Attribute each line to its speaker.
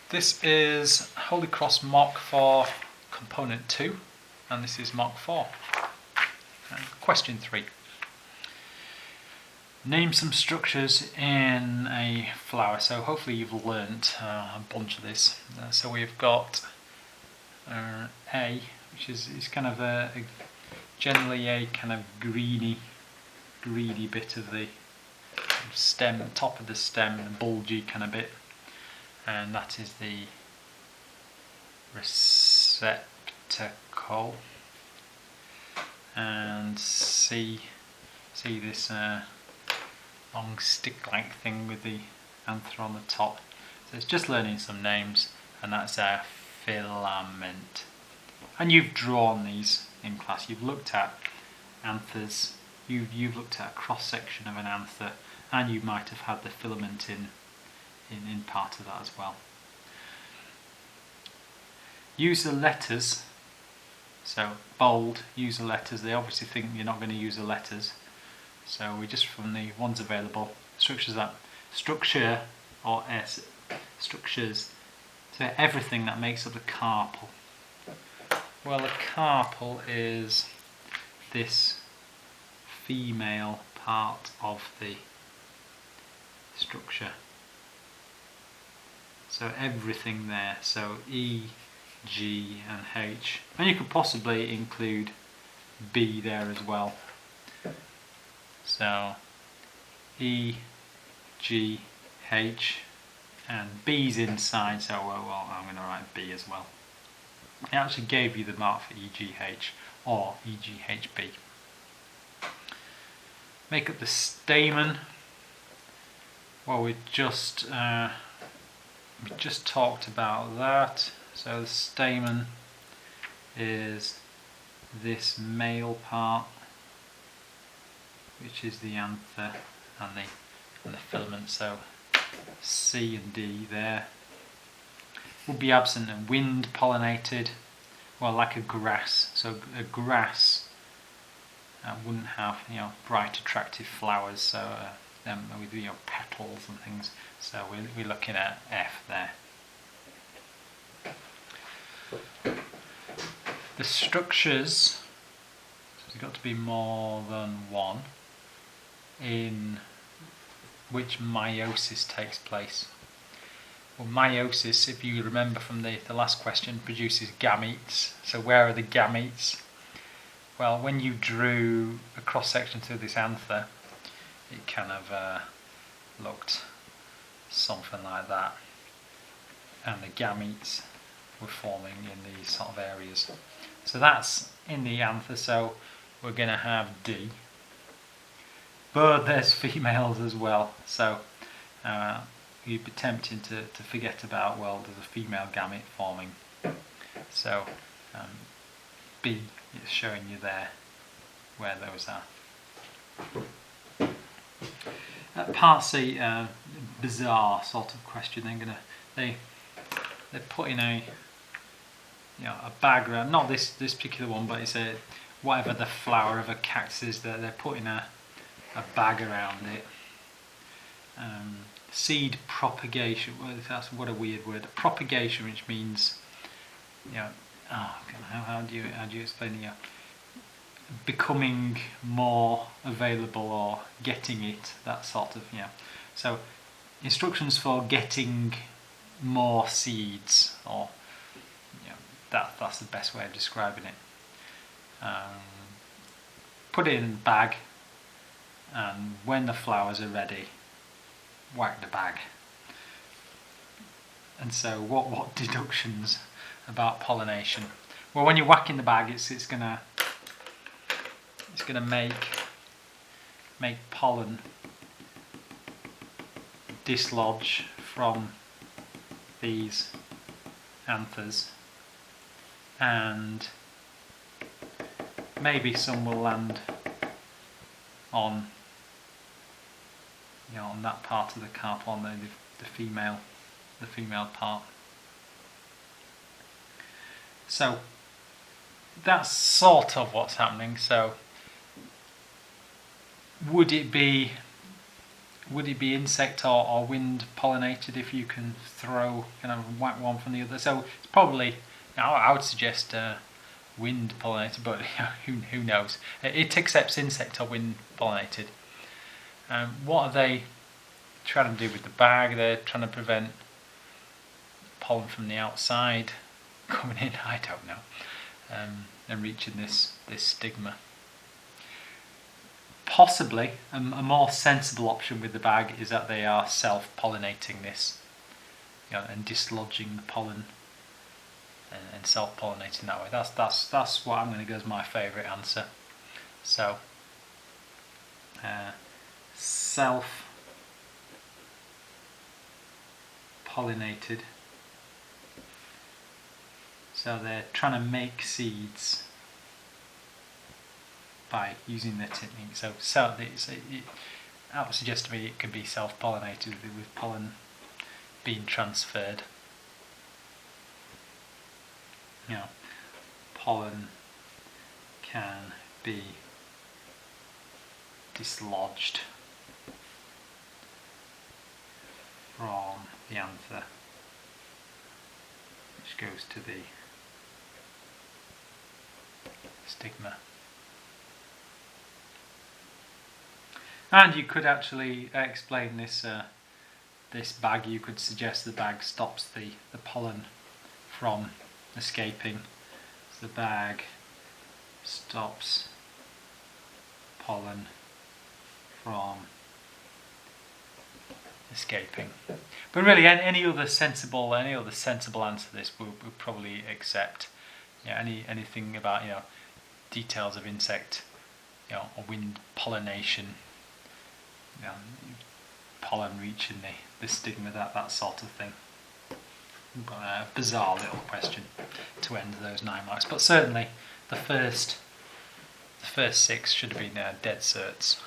Speaker 1: This is Holy Cross Mock for Component 2, and this is Mock 4. And question 3. Name some structures in a flower. So hopefully you've learnt a bunch of this. So we've got A, which is kind of generally a kind of greeny bit of the stem, top of the stem, the bulgy kind of bit, and that is the receptacle. And see this long stick-like thing with the anther on the top. So it's just learning some names, and that's a filament. And you've drawn these in class. You've looked at anthers. You've looked at a cross-section of an anther, and you might have had the filament in part of that as well. Use the letters. So bold, use the letters. They obviously think you're not going to use the letters. So we just, from the ones available, structure or S, structures. So everything that makes up the carpel. Well, the carpel is this female part of the structure. So everything there. So E, G and H, and you could possibly include B there as well. So E, G, H, and B's inside, so well I'm going to write B as well. It actually gave you the mark for EGH or EGHB. Make up the stamen. Well, we just talked about that. So the stamen is this male part, which is the anther and the filament. So C and D there. Would be absent and wind pollinated. Well, like a grass. So a grass wouldn't have bright attractive flowers. So with petals and things. So we're looking at F there. The structures, so there's got to be more than one, in which meiosis takes place. Well, meiosis, if you remember from the last question, produces gametes. So where are the gametes? Well, when you drew a cross-section through this anther, it kind of looked something like that. And the gametes were forming in these sort of areas. So that's in the anther, so we're going to have D. But there's females as well, so you'd be tempted to forget about, well, there's a female gamete forming. So B is showing you there where those are. Part C, bizarre sort of question. They're putting a bag around, not this particular one, but it's whatever the flower of a cactus is, they're putting a bag around it. Seed propagation, well, what a weird word. Propagation, which means, how do you explain it? Becoming more available or getting it, that sort of, So instructions for getting more seeds, or that's the best way of describing it. Put it in a bag, and when the flowers are ready, whack the bag. And so what deductions about pollination? Well, when you're whacking the bag, it's gonna make pollen dislodge from these anthers, and maybe some will land on on that part of the carpel, on the female part. So that's sort of what's happening. So would it be would it be insect or wind pollinated if you can throw kind of whack one from the other? So it's probably, I would suggest wind pollinated, but who knows? It accepts insect or wind pollinated. What are they trying to do with the bag? They're trying to prevent pollen from the outside coming in, I don't know, and reaching this stigma. Possibly a more sensible option with the bag is that they are self-pollinating this, and dislodging the pollen and self-pollinating that way. That's what I'm going to go as my favourite answer. So self-pollinated. So they're trying to make seeds by using the technique. So I would suggest to me it could be self-pollinated with pollen being transferred. Pollen can be dislodged from the anther, which goes to the stigma. And you could actually explain this this bag. You could suggest the bag stops the pollen from escaping. So the bag stops pollen from escaping. But really, any other sensible answer to this we'll probably accept. Anything about details of insect, or wind pollination, pollen reaching the stigma, that sort of thing. But a bizarre little question to end those 9 marks. But certainly the first 6 should have been dead certs.